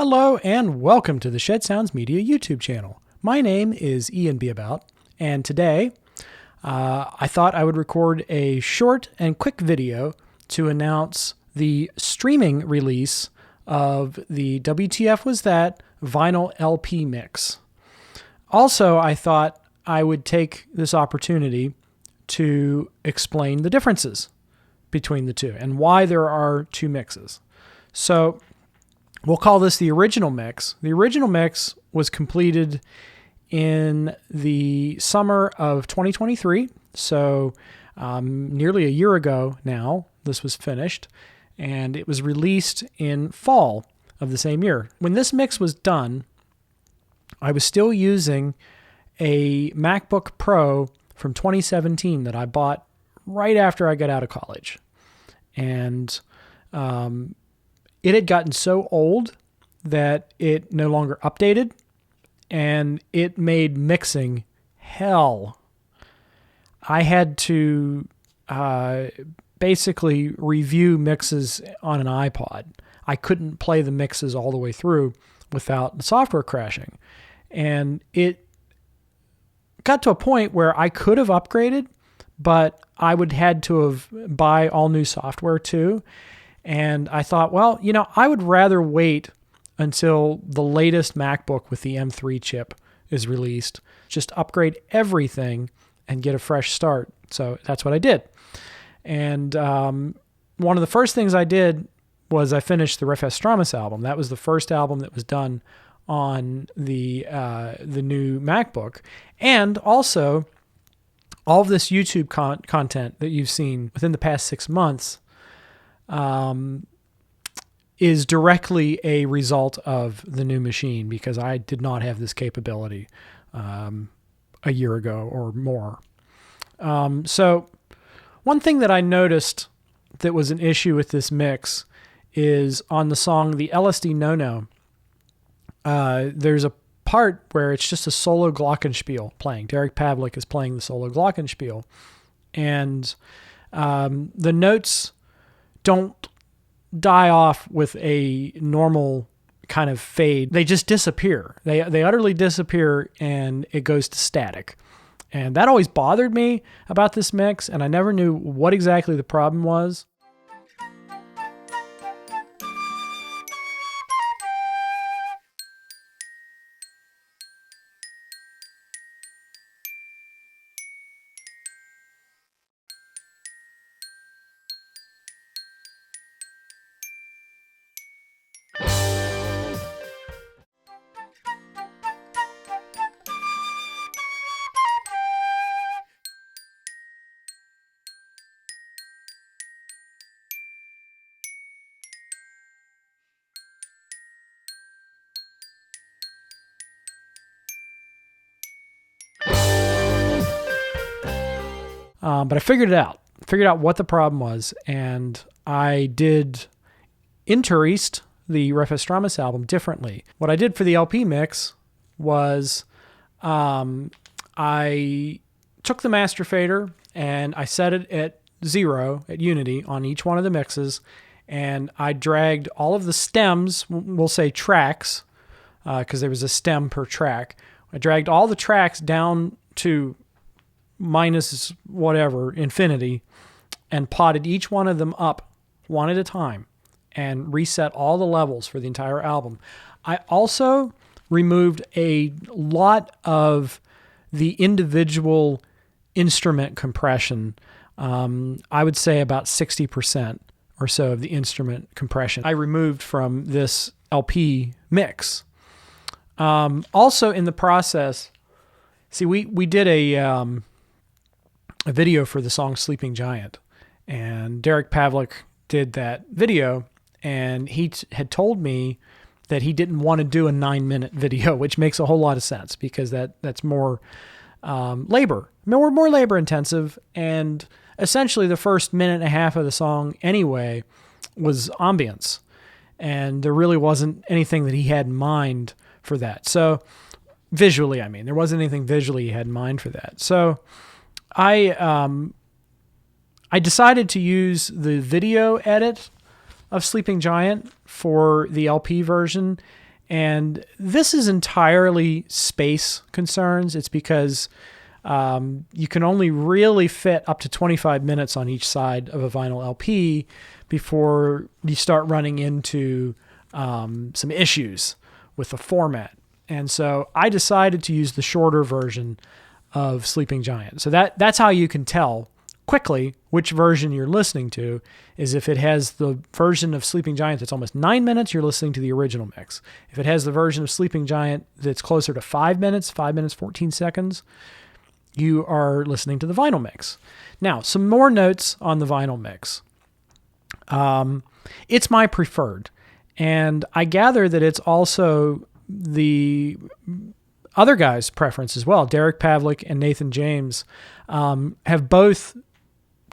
Hello and welcome to the Shed Sounds Media YouTube channel. My name is Ian Beabout, and today I thought I would record a short and quick video to announce the streaming release of the WTF Was That vinyl LP mix. Also, I thought I would take this opportunity to explain the differences between the two and why there are two mixes. So we'll call this the original mix. The original mix was completed in the summer of 2023, so nearly a year ago now this was finished, and it was released in fall of the same year. When this mix was done, I was still using a MacBook Pro from 2017 that I bought right after I got out of college. And it had gotten so old that it no longer updated, and it made mixing hell. I had to basically review mixes on an iPod. I couldn't play the mixes all the way through without the software crashing. And it got to a point where I could have upgraded, but I would had to have buy all new software too. And I thought, well, I would rather wait until the latest MacBook with the M3 chip is released, just upgrade everything and get a fresh start. So that's what I did. And one of the first things I did was I finished the Wast That album. That was the first album that was done on the new MacBook. And also, all of this YouTube content that you've seen within the past 6 months is directly a result of the new machine, because I did not have this capability a year ago or more. So one thing that I noticed that was an issue with this mix is on the song The LSD No-No, there's a part where it's just a solo glockenspiel playing. Derek Pavlik is playing the solo glockenspiel, and the notes don't die off with a normal kind of fade. They just disappear. They utterly disappear, and it goes to static. And that always bothered me about this mix, and I never knew what exactly the problem was. But I figured it out. Figured out what the problem was, and I did interest the Wast That album differently. What I did for the LP mix was I took the master fader and I set it at 0 at unity on each one of the mixes, and I dragged all of the stems, we'll say tracks, because there was a stem per track. I dragged all the tracks down to minus whatever, infinity, and potted each one of them up one at a time and reset all the levels for the entire album. I also removed a lot of the individual instrument compression. I would say about 60% or so of the instrument compression I removed from this LP mix. Also in the process, see, we did a video for the song Sleeping Giant, and Derek Pavlik did that video, and he had told me that he didn't want to do a 9-minute video, which makes a whole lot of sense, because that's more labor, more labor intensive, and essentially the first minute and a half of the song anyway was ambience, and there really wasn't anything that he had in mind for that. So visually, there wasn't anything visually he had in mind for that. So I decided to use the video edit of Sleeping Giant for the LP version, And this is entirely space concerns. It's because you can only really fit up to 25 minutes on each side of a vinyl LP before you start running into some issues with the format. And so I decided to use the shorter version of Sleeping Giant. So that's how you can tell quickly which version you're listening to, is if it has the version of Sleeping Giant that's almost 9 minutes, you're listening to the original mix. If it has the version of Sleeping Giant that's closer to 5 minutes, 14 seconds, you are listening to the vinyl mix. Now, some more notes on the vinyl mix. It's my preferred, and I gather that it's also the other guys' preference as well. Derek Pavlik and Nathan James have both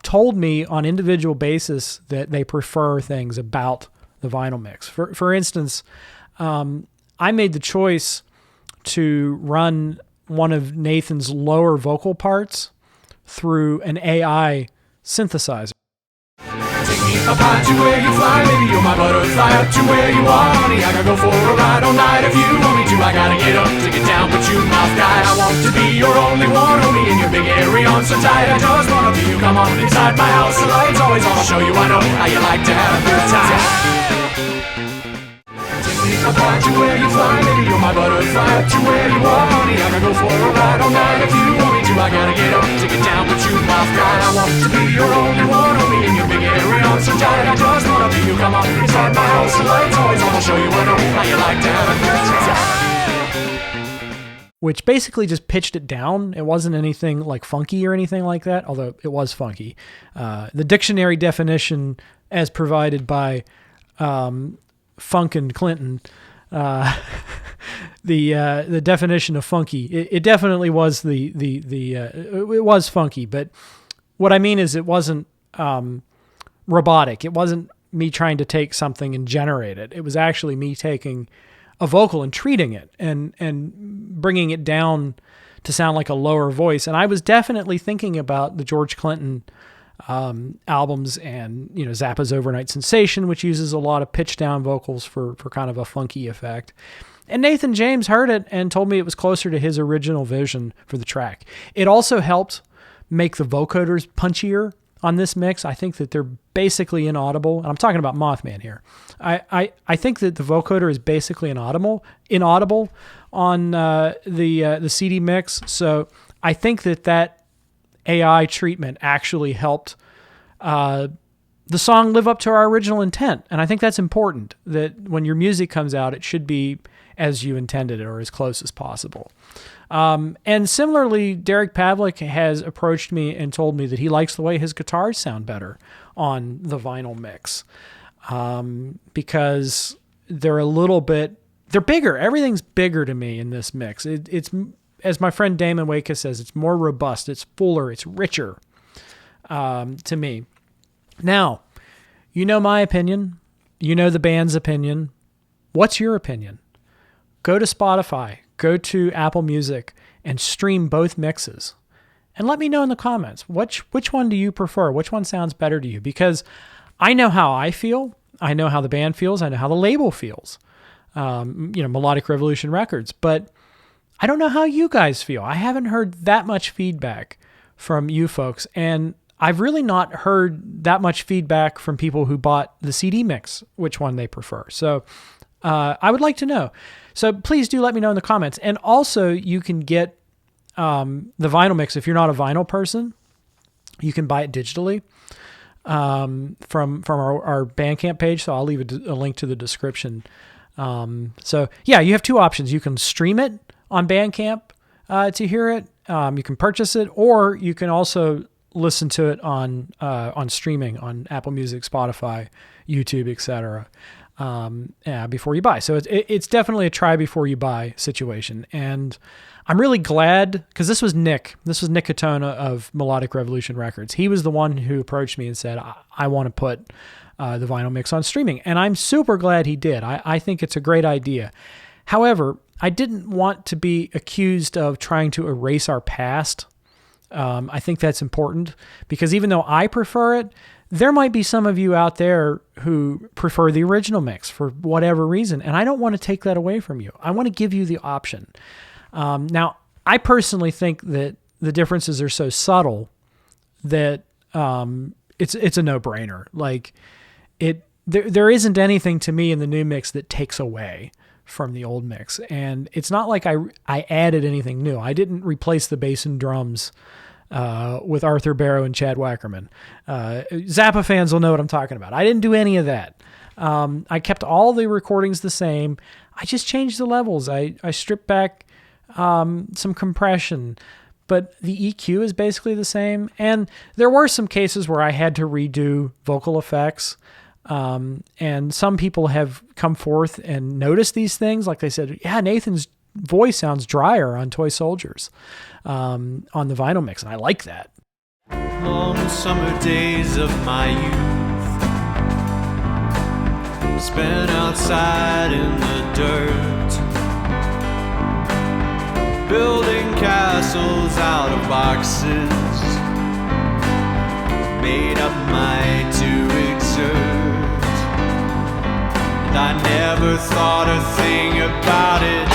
told me on individual basis that they prefer things about the vinyl mix. For instance, I made the choice to run one of Nathan's lower vocal parts through an AI synthesizer. Take me up high to where you fly, baby, you're my butterfly, up to where you are, honey, I gotta go for a ride all night if you want me to, I gotta get up to get down, but you mouth guy, I want to be your only one, hold me in your big airy arms so tight, I just wanna be you, come on inside my house, the lights always on, I'll show you I know how you like to have a good time. Take me up high to where you fly, baby, you're my butterfly, up to where you are, honey, I gotta go for a ride all night if you want me to, I gotta get up to get down, but you mouth guy, I want to be your only one, hold me in your big airy arms so tight, I just wanna be you, come on inside my house, the lights always on, I'll show you I know how you like to have a good time. Which basically just pitched it down. It wasn't anything like funky or anything like that, although it was funky. The dictionary definition, as provided by Funk and Clinton, the definition of funky, it definitely was it was funky. But what I mean is, it wasn't robotic. It wasn't me trying to take something and generate it. It was actually me taking a vocal and treating it and bringing it down to sound like a lower voice. And I was definitely thinking about the George Clinton albums and, Zappa's Overnight Sensation, which uses a lot of pitch down vocals for kind of a funky effect. And Nathan James heard it and told me it was closer to his original vision for the track. It also helped make the vocoders punchier on this mix. I think that they're basically inaudible, and I'm talking about Mothman here. I think that the vocoder is basically inaudible on the CD mix. So I think that AI treatment actually helped the song live up to our original intent, and I think that's important. That when your music comes out, it should be as you intended it, or as close as possible. And similarly, Derek Pavlik has approached me and told me that he likes the way his guitars sound better on the vinyl mix, because they're bigger. Everything's bigger to me in this mix. It's, as my friend Damon Waka says, it's more robust, it's fuller, it's richer to me. Now, my opinion, the band's opinion. What's your opinion? Go to Spotify, go to Apple Music, and stream both mixes. And let me know in the comments, which one do you prefer? Which one sounds better to you? Because I know how I feel. I know how the band feels. I know how the label feels. Melodic Revolution Records. But I don't know how you guys feel. I haven't heard that much feedback from you folks. And I've really not heard that much feedback from people who bought the CD mix, which one they prefer. So I would like to know. So please do let me know in the comments. And also, you can get the vinyl mix. If you're not a vinyl person, you can buy it digitally from our Bandcamp page. So I'll leave a link to the description. So yeah, you have two options. You can stream it on Bandcamp to hear it. You can purchase it, or you can also listen to it on streaming on Apple Music, Spotify, YouTube, etc. Before you buy. So it's definitely a try before you buy situation. And I'm really glad, because this was Nick Katona of Melodic Revolution Records. He was the one who approached me and said, I want to put the vinyl mix on streaming. And I'm super glad he did. I think it's a great idea. However, I didn't want to be accused of trying to erase our past. I think that's important, because even though I prefer it, there might be some of you out there who prefer the original mix for whatever reason, and I don't want to take that away from you. I want to give you the option. Now, I personally think that the differences are so subtle that it's a no-brainer. Like there isn't anything to me in the new mix that takes away from the old mix, and it's not like I added anything new. I didn't replace the bass and drums with Arthur Barrow and Chad Wackerman. Zappa fans will know what I'm talking about. I didn't do any of that. I kept all the recordings the same. I just changed the levels. I stripped back some compression, but the EQ is basically the same. And there were some cases where I had to redo vocal effects. And some people have come forth and noticed these things. Like they said, yeah, Nathan's voice sounds drier on Toy Soldiers on the vinyl mix, and I like that. Long summer days of my youth spent outside in the dirt, building castles out of boxes, made up my to exert. And I never thought a thing about it.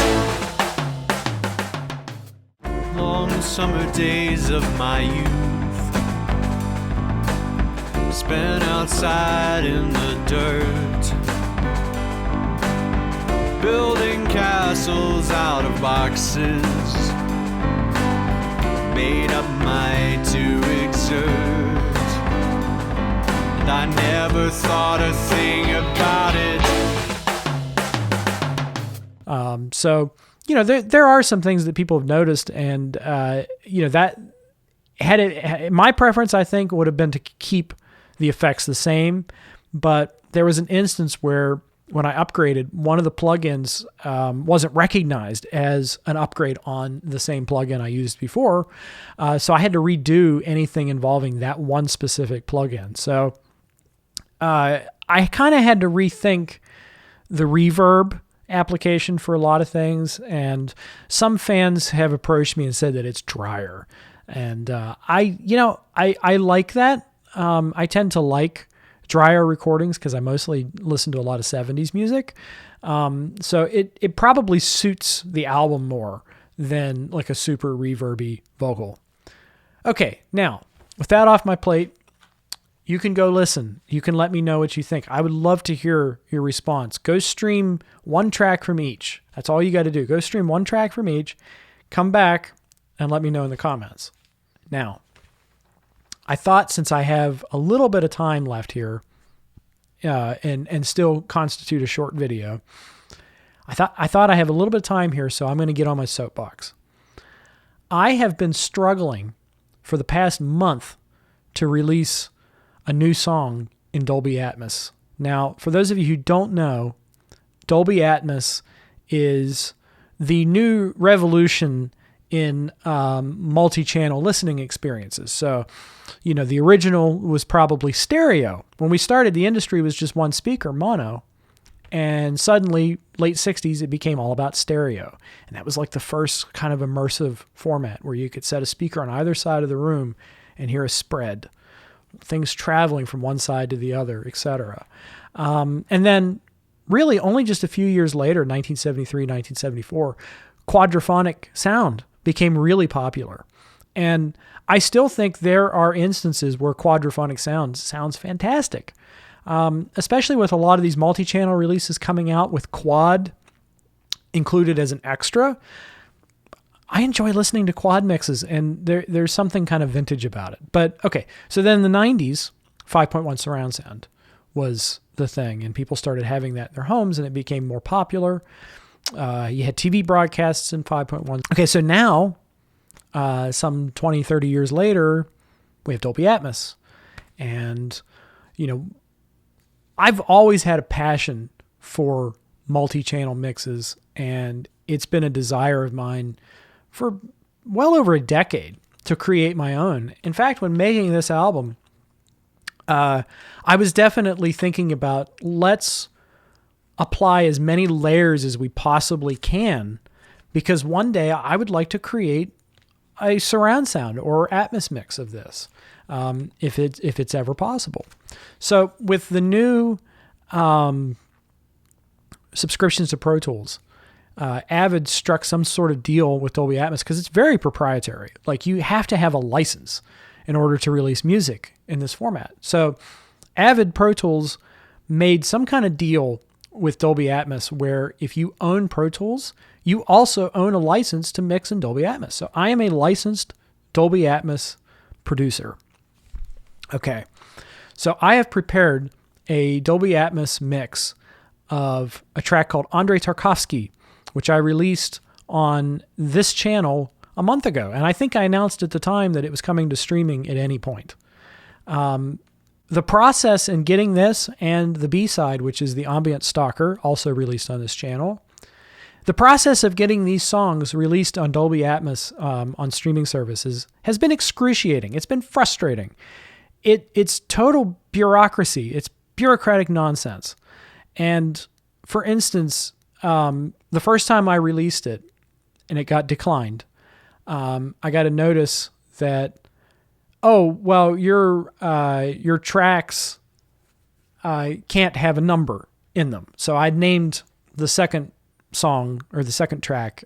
Long summer days of my youth spent outside in the dirt, building castles out of boxes, made up my to exert. And I never thought a thing about it. So, there are some things that people have noticed, and, that my preference, I think, would have been to keep the effects the same. But there was an instance where when I upgraded, one of the plugins wasn't recognized as an upgrade on the same plugin I used before. So I had to redo anything involving that one specific plugin. So I kind of had to rethink the reverb application for a lot of things, and some fans have approached me and said that it's drier, and I like that. I tend to like drier recordings because I mostly listen to a lot of 70s music, so it probably suits the album more than like a super reverby vocal. Okay, now with that off my plate, you can go listen. You can let me know what you think. I would love to hear your response. Go stream one track from each. That's all you got to do. Go stream one track from each. Come back and let me know in the comments. Now, I thought since I have a little bit of time left here and still constitute a short video, I thought I have a little bit of time here, so I'm going to get on my soapbox. I have been struggling for the past month to release a new song in Dolby Atmos. Now, for those of you who don't know, Dolby Atmos is the new revolution in multi-channel listening experiences. So, the original was probably stereo. When we started, the industry was just one speaker, mono. And suddenly, late 60s, it became all about stereo. And that was like the first kind of immersive format where you could set a speaker on either side of the room and hear a spread. Things traveling from one side to the other, etc. And then really only just a few years later, 1973, 1974, quadraphonic sound became really popular. And I still think there are instances where quadraphonic sounds fantastic, especially with a lot of these multi-channel releases coming out with quad included as an extra. I enjoy listening to quad mixes, and there's something kind of vintage about it. But okay, so then in the 90s, 5.1 surround sound was the thing, and people started having that in their homes, and it became more popular. You had TV broadcasts in 5.1. Okay, so now, some 20, 30 years later, we have Dolby Atmos. And, I've always had a passion for multi-channel mixes, and it's been a desire of mine for well over a decade to create my own. In fact, when making this album, I was definitely thinking about let's apply as many layers as we possibly can, because one day I would like to create a surround sound or Atmos mix of this, if it's ever possible. So with the new subscriptions to Pro Tools, Avid struck some sort of deal with Dolby Atmos because it's very proprietary. Like, you have to have a license in order to release music in this format. So Avid Pro Tools made some kind of deal with Dolby Atmos where if you own Pro Tools, you also own a license to mix in Dolby Atmos. So I am a licensed Dolby Atmos producer. Okay. So I have prepared a Dolby Atmos mix of a track called Andrei Tarkovsky, which I released on this channel a month ago. And I think I announced at the time that it was coming to streaming at any point. The process in getting this and the B-side, which is the Ambient Stalker, also released on this channel, the process of getting these songs released on Dolby Atmos on streaming services has been excruciating. It's been frustrating. It's total bureaucracy. It's bureaucratic nonsense. And for instance, the first time I released it and it got declined, I got a notice that, oh, well, your tracks can't have a number in them. So I'd named the second song or the second track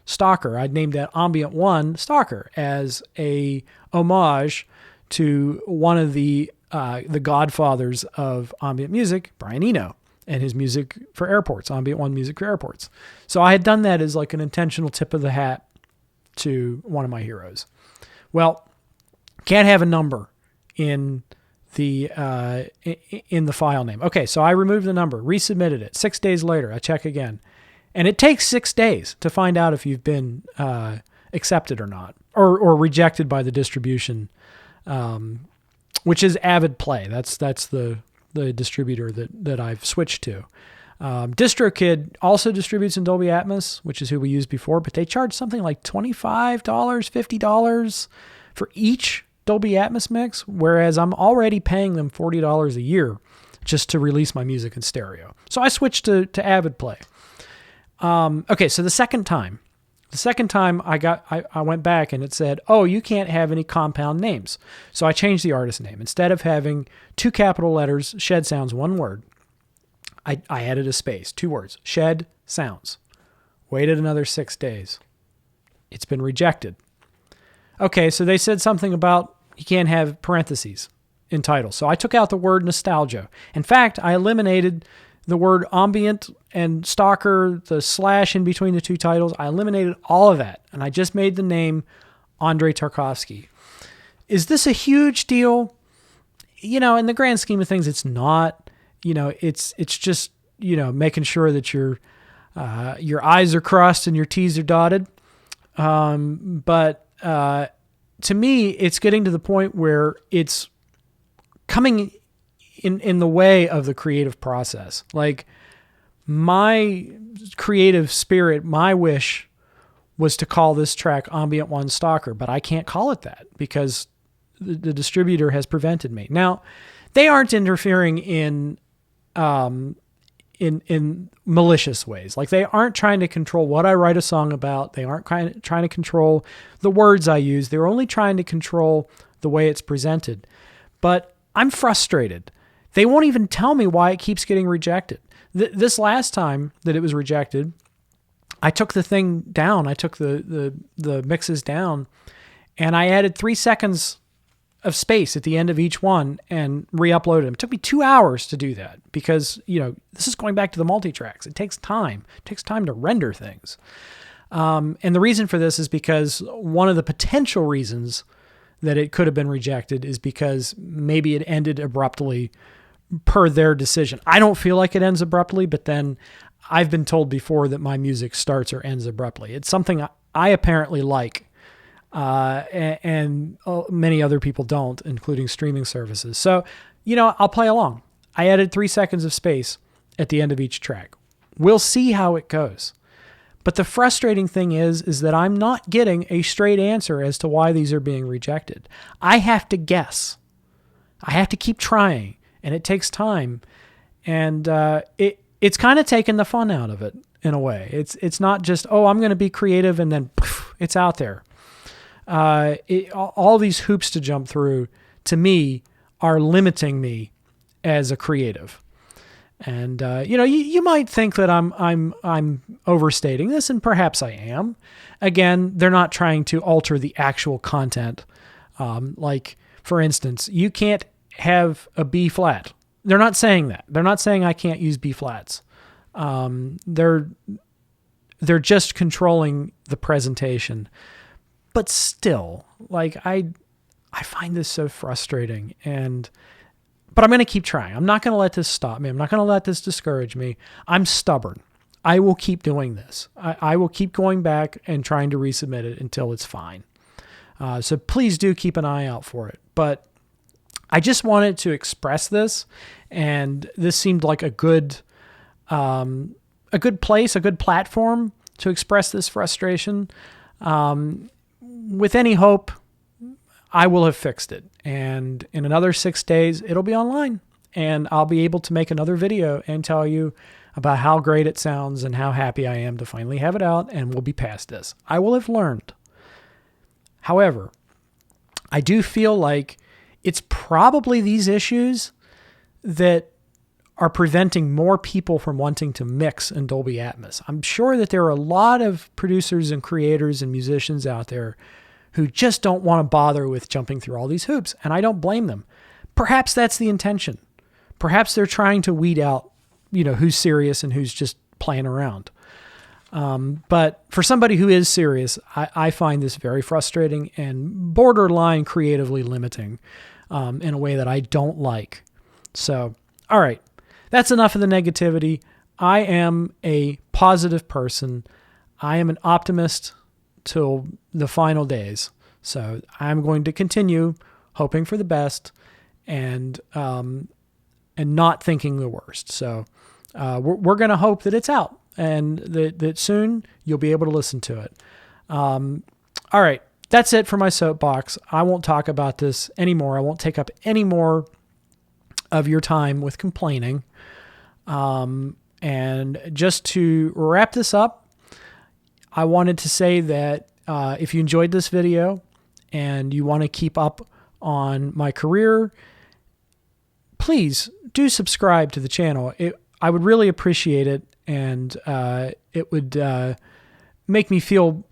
Stalker. I'd named that Ambient 1 Stalker as a homage to one of the godfathers of ambient music, Brian Eno, and his music for airports, Ambient 1 music for airports. So I had done that as like an intentional tip of the hat to one of my heroes. Well, can't have a number in the file name. Okay, so I removed the number, resubmitted it. 6 days later, I check again. And it takes 6 days to find out if you've been accepted or not, or rejected by the distribution, which is Avid Play. That's the distributor that I've switched to. DistroKid also distributes in Dolby Atmos, which is who we used before, but they charge something like $25, $50 for each Dolby Atmos mix, whereas I'm already paying them $40 a year just to release my music in stereo. So I switched to Avid Play. Okay, so the second time I went back and it said, oh, you can't have any compound names. So I changed the artist name. Instead of having 2 capital letters, Shed Sounds, 1 word, I added a space, 2 words, Shed Sounds. Waited another 6 days. It's been rejected. Okay, so they said something about you can't have parentheses in title. So I took out the word nostalgia. In fact, I eliminated the word ambient and stalker, the slash in between the 2 titles. I eliminated all of that, and I just made the name Andrei Tarkovsky. Is this a huge deal? You know, in the grand scheme of things, it's not. You know, it's just, you know, making sure that your I's are crossed and your T's are dotted. But to me, it's getting to the point where it's coming in the way of the creative process. Like, my creative spirit, my wish was to call this track Ambient 1 Stalker, but I can't call it that because the distributor has prevented me. Now, they aren't interfering in malicious ways. Like, they aren't trying to control what I write a song about. They aren't trying to control the words I use. They're only trying to control the way it's presented. But I'm frustrated. They won't even tell me why it keeps getting rejected. This last time that it was rejected, I took the thing down. I took the mixes down, and I added 3 seconds of space at the end of each one and re-uploaded them. It took me 2 hours to do that because, you know, this is going back to the multi-tracks. It takes time. It takes time to render things. And the reason for this is because one of the potential reasons that it could have been rejected is because maybe it ended abruptly per their decision. I don't feel like it ends abruptly, but then I've been told before that my music starts or ends abruptly. It's something I apparently like. And many other people don't, including streaming services. So, you know, I'll play along. I added 3 seconds of space at the end of each track. We'll see how it goes. But the frustrating thing is that I'm not getting a straight answer as to why these are being rejected. I have to guess. I have to keep trying, and it takes time. And it's kind of taken the fun out of it in a way. It's not just, oh, I'm going to be creative and then poof, it's out there. all these hoops to jump through, to me, are limiting me as a creative. And you might think that I'm overstating this, and perhaps I am. Again, they're not trying to alter the actual content. Like, for instance, you can't have a B flat. They're not saying that. They're not saying I can't use B flats. They're just controlling the presentation. But still, like, I find this so frustrating, but I'm going to keep trying. I'm not going to let this stop me. I'm not going to let this discourage me. I'm stubborn. I will keep doing this. I will keep going back and trying to resubmit it until it's fine. So please do keep an eye out for it. But I just wanted to express this, and this seemed like a good place, a good platform to express this frustration. With any hope, I will have fixed it. And in another 6 days, it'll be online. And I'll be able to make another video and tell you about how great it sounds and how happy I am to finally have it out, and we'll be past this. I will have learned. However, I do feel like it's probably these issues that are preventing more people from wanting to mix in Dolby Atmos. I'm sure that there are a lot of producers and creators and musicians out there who just don't want to bother with jumping through all these hoops, and I don't blame them. Perhaps that's the intention. Perhaps they're trying to weed out, who's serious and who's just playing around. But for somebody who is serious, I find this very frustrating and borderline creatively limiting in a way that I don't like. So, all right. That's enough of the negativity. I am a positive person. I am an optimist till the final days. So I'm going to continue hoping for the best and not thinking the worst. So we're going to hope that it's out and that soon you'll be able to listen to it. All right. That's it for my soapbox. I won't talk about this anymore. I won't take up any more of your time with complaining. And just to wrap this up, I wanted to say that if you enjoyed this video and you want to keep up on my career, please do subscribe to the channel. I would really appreciate it, and it would make me feel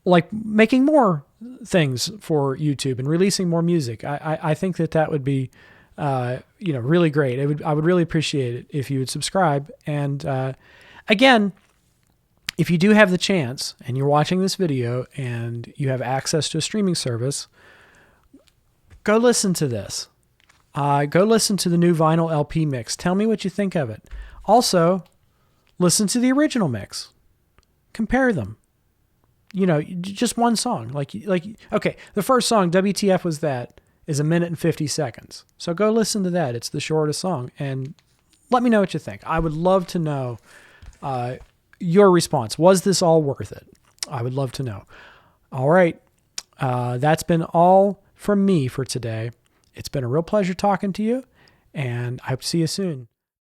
like making more things for YouTube and releasing more music. I think that would be really great. I would really appreciate it if you would subscribe. And again, if you do have the chance and you're watching this video and you have access to a streaming service, go listen to this. Go listen to the new vinyl LP mix. Tell me what you think of it. Also, listen to the original mix. Compare them. Just one song. Okay, the first song, WTF Was That, is 1 minute and 50 seconds. So go listen to that. It's the shortest song. And let me know what you think. I would love to know your response. Was this all worth it? I would love to know. All right. That's been all from me for today. It's been a real pleasure talking to you, and I hope to see you soon.